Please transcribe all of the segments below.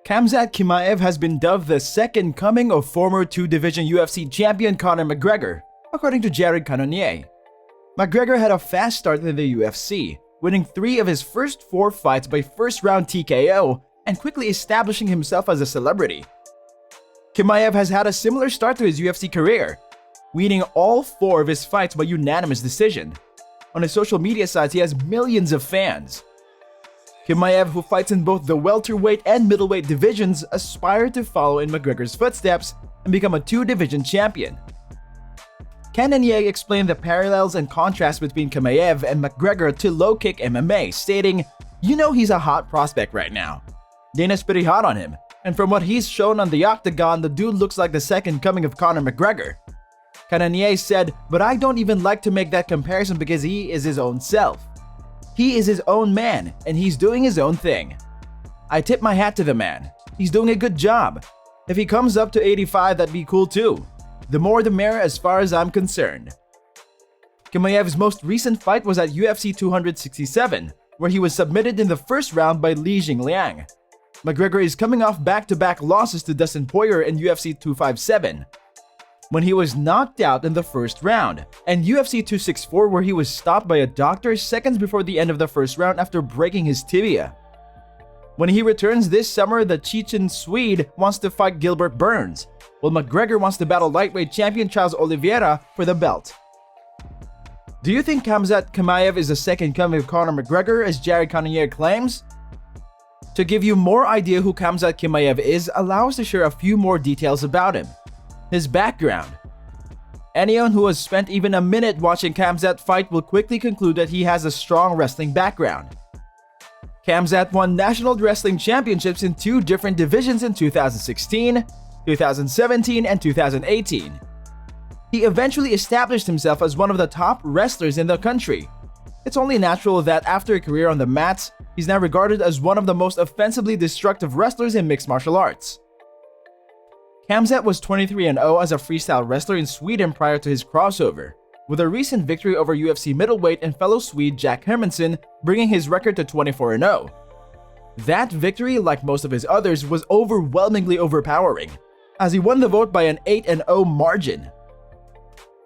Khamzat Chimaev has been dubbed the second coming of former two-division UFC champion Conor McGregor, according to Jared Cannonier. McGregor had a fast start in the UFC, winning 3 of his first 4 fights by first-round TKO and quickly establishing himself as a celebrity. Chimaev has had a similar start to his UFC career, winning all 4 of his fights by unanimous decision. On his social media sites, he has millions of fans. Chimaev, who fights in both the welterweight and middleweight divisions, aspired to follow in McGregor's footsteps and become a two-division champion. Cannonier explained the parallels and contrasts between Chimaev and McGregor to low kick MMA, stating, "You know he's a hot prospect right now. Dana's pretty hot on him, and from what he's shown on the octagon, the dude looks like the second coming of Conor McGregor." Cannonier said, "But I don't even like to make that comparison because he is his own self. He is his own man, and he's doing his own thing. I tip my hat to the man. He's doing a good job. If he comes up to 85, that'd be cool too. The more the merrier as far as I'm concerned." Chimaev's most recent fight was at UFC 267, where he was submitted in the first round by Li Jingliang. McGregor is coming off back-to-back losses to Dustin Poirier in UFC 257, when he was knocked out in the first round, and UFC 264 where he was stopped by a doctor seconds before the end of the first round after breaking his tibia. When he returns this summer, the Chechen Swede wants to fight Gilbert Burns, while McGregor wants to battle lightweight champion Charles Oliveira for the belt. Do you think Khamzat Chimaev is the second coming of Conor McGregor, as Jared Cannonier claims? To give you more idea who Khamzat Chimaev is, allow us to share a few more details about him. His background. Anyone who has spent even a minute watching Khamzat fight will quickly conclude that he has a strong wrestling background. Khamzat won national wrestling championships in 2 different divisions in 2016, 2017, and 2018. He eventually established himself as one of the top wrestlers in the country. It's only natural that after a career on the mats, he's now regarded as one of the most offensively destructive wrestlers in mixed martial arts. Khamzat was 23-0 as a freestyle wrestler in Sweden prior to his crossover, with a recent victory over UFC middleweight and fellow Swede Jack Hermansson bringing his record to 24-0. That victory, like most of his others, was overwhelmingly overpowering, as he won the vote by an 8-0 margin.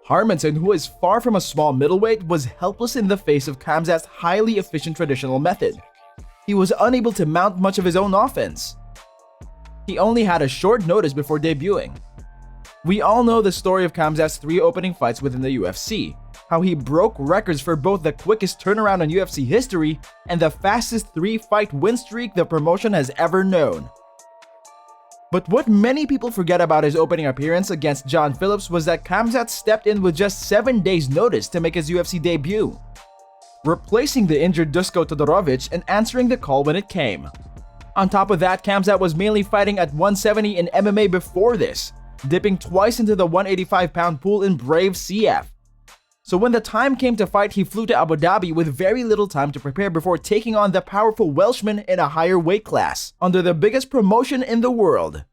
Hermansson, who is far from a small middleweight, was helpless in the face of Khamzat's highly efficient traditional method. He was unable to mount much of his own offense. He only had a short notice before debuting. We all know the story of Khamzat's 3 opening fights within the UFC, how he broke records for both the quickest turnaround in UFC history and the fastest 3-fight win streak the promotion has ever known. But what many people forget about his opening appearance against John Phillips was that Khamzat stepped in with just 7 days' notice to make his UFC debut, replacing the injured Dusko Todorovic and answering the call when it came. On top of that, Khamzat was mainly fighting at 170 in MMA before this, dipping twice into the 185-pound pool in Brave CF. So when the time came to fight, he flew to Abu Dhabi with very little time to prepare before taking on the powerful Welshman in a higher weight class, under the biggest promotion in the world.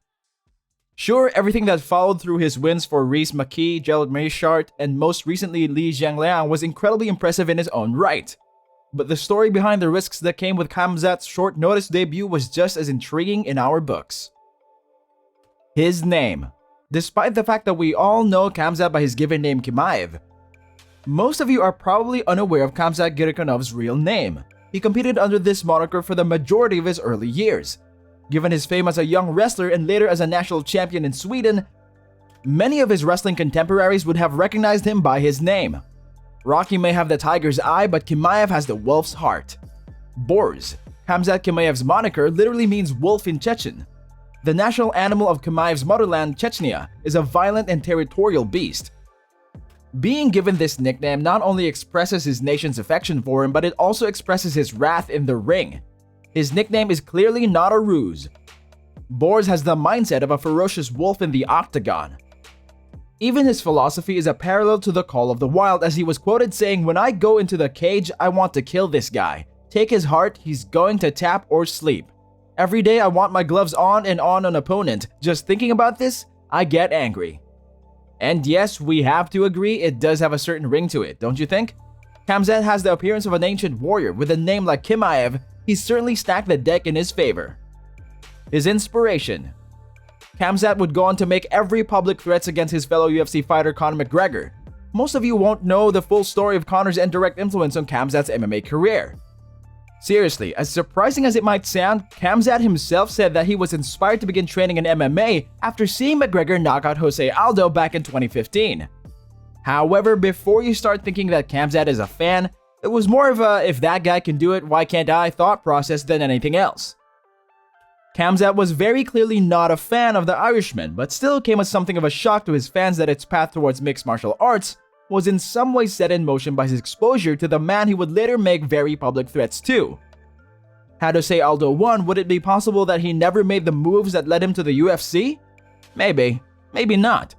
Sure, everything that followed through his wins for Rhys McKee, Gerald Meerschaert, and most recently Li Jingliang was incredibly impressive in his own right. But the story behind the risks that came with Khamzat's short notice debut was just as intriguing in our books. His name. Despite the fact that we all know Khamzat by his given name Chimaev, most of you are probably unaware of Khamzat Girikanov's real name. He competed under this moniker for the majority of his early years. Given his fame as a young wrestler and later as a national champion in Sweden, many of his wrestling contemporaries would have recognized him by his name. Rocky may have the tiger's eye, but Chimaev has the wolf's heart. Borz. Khamzat Chimaev's moniker literally means wolf in Chechen. The national animal of Chimaev's motherland, Chechnya, is a violent and territorial beast. Being given this nickname not only expresses his nation's affection for him, but it also expresses his wrath in the ring. His nickname is clearly not a ruse. Borz has the mindset of a ferocious wolf in the octagon. Even his philosophy is a parallel to the Call of the Wild, as he was quoted saying, "When I go into the cage, I want to kill this guy. Take his heart, he's going to tap or sleep. Every day I want my gloves on and on an opponent. Just thinking about this, I get angry." And yes, we have to agree, it does have a certain ring to it, don't you think? Khamzat has the appearance of an ancient warrior. With a name like Chimaev, he's certainly stacked the deck in his favor. His inspiration. Khamzat would go on to make every public threats against his fellow UFC fighter Conor McGregor. Most of you won't know the full story of Conor's indirect influence on Khamzat's MMA career. Seriously, as surprising as it might sound, Khamzat himself said that he was inspired to begin training in MMA after seeing McGregor knock out Jose Aldo back in 2015. However, before you start thinking that Khamzat is a fan, it was more of a "if that guy can do it, why can't I" thought process than anything else. Khamzat was very clearly not a fan of the Irishman, but still came as something of a shock to his fans that its path towards mixed martial arts was in some way set in motion by his exposure to the man he would later make very public threats to. Had Jose Aldo won, would it be possible that he never made the moves that led him to the UFC? Maybe, maybe not.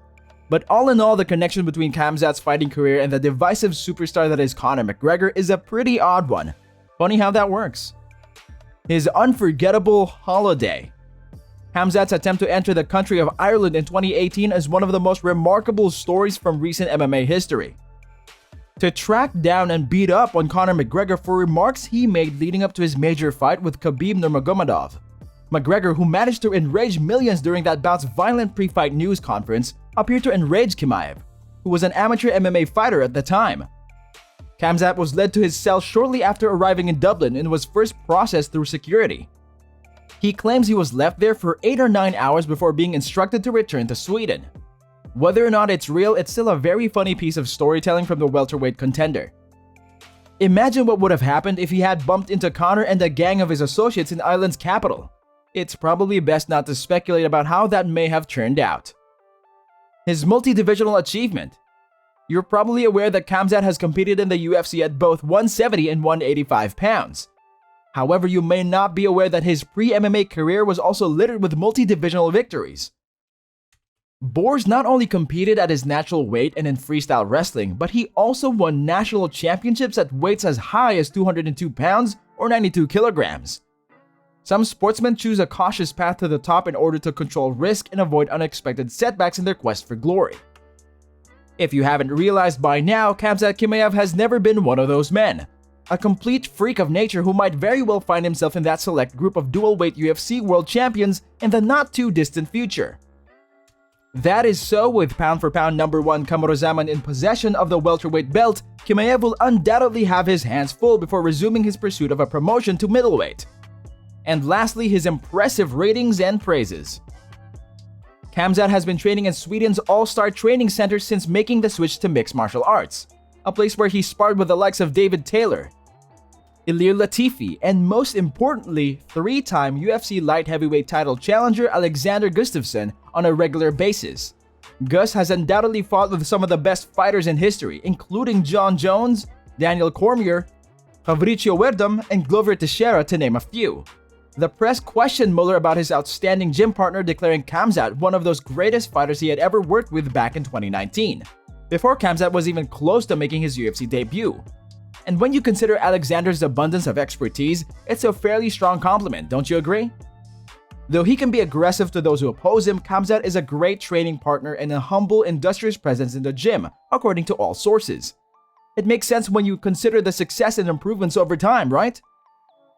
But all in all, the connection between Khamzat's fighting career and the divisive superstar that is Conor McGregor is a pretty odd one. Funny how that works. His unforgettable holiday. Khamzat's attempt to enter the country of Ireland in 2018 is one of the most remarkable stories from recent MMA history. To track down and beat up on Conor McGregor for remarks he made leading up to his major fight with Khabib Nurmagomedov. McGregor, who managed to enrage millions during that bout's violent pre-fight news conference, appeared to enrage Chimaev, who was an amateur MMA fighter at the time. Khamzat was led to his cell shortly after arriving in Dublin and was first processed through security. He claims he was left there for 8 or 9 hours before being instructed to return to Sweden. Whether or not it's real, it's still a very funny piece of storytelling from the welterweight contender. Imagine what would have happened if he had bumped into Conor and a gang of his associates in Ireland's capital. It's probably best not to speculate about how that may have turned out. His multi-divisional achievement. You're probably aware that Khamzat has competed in the UFC at both 170 and 185 pounds. However, you may not be aware that his pre-MMA career was also littered with multi-divisional victories. Borz not only competed at his natural weight and in freestyle wrestling, but he also won national championships at weights as high as 202 pounds or 92 kilograms. Some sportsmen choose a cautious path to the top in order to control risk and avoid unexpected setbacks in their quest for glory. If you haven't realized by now, Khamzat Chimaev has never been one of those men. A complete freak of nature who might very well find himself in that select group of dual-weight UFC world champions in the not-too-distant future. That is so, with pound-for-pound #1 Kamaru Usman in possession of the welterweight belt, Chimaev will undoubtedly have his hands full before resuming his pursuit of a promotion to middleweight. And lastly, his impressive ratings and praises. Khamzat has been training in Sweden's All-Star Training Center since making the switch to mixed martial arts, a place where he sparred with the likes of David Taylor, Ilir Latifi, and most importantly, 3-time UFC light heavyweight title challenger Alexander Gustafsson on a regular basis. Gus has undoubtedly fought with some of the best fighters in history, including John Jones, Daniel Cormier, Fabricio Werdum, and Glover Teixeira, to name a few. The press questioned Muller about his outstanding gym partner, declaring Khamzat one of those greatest fighters he had ever worked with back in 2019, before Khamzat was even close to making his UFC debut. And when you consider Alexander's abundance of expertise, it's a fairly strong compliment, don't you agree? Though he can be aggressive to those who oppose him, Khamzat is a great training partner and a humble, industrious presence in the gym, according to all sources. It makes sense when you consider the success and improvements over time, right?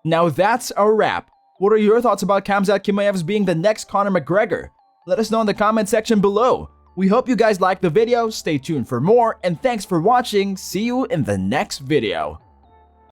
Now that's a wrap. What are your thoughts about Khamzat Chimaev's being the next Conor McGregor? Let us know in the comment section below. We hope you guys liked the video, stay tuned for more, and thanks for watching. See you in the next video.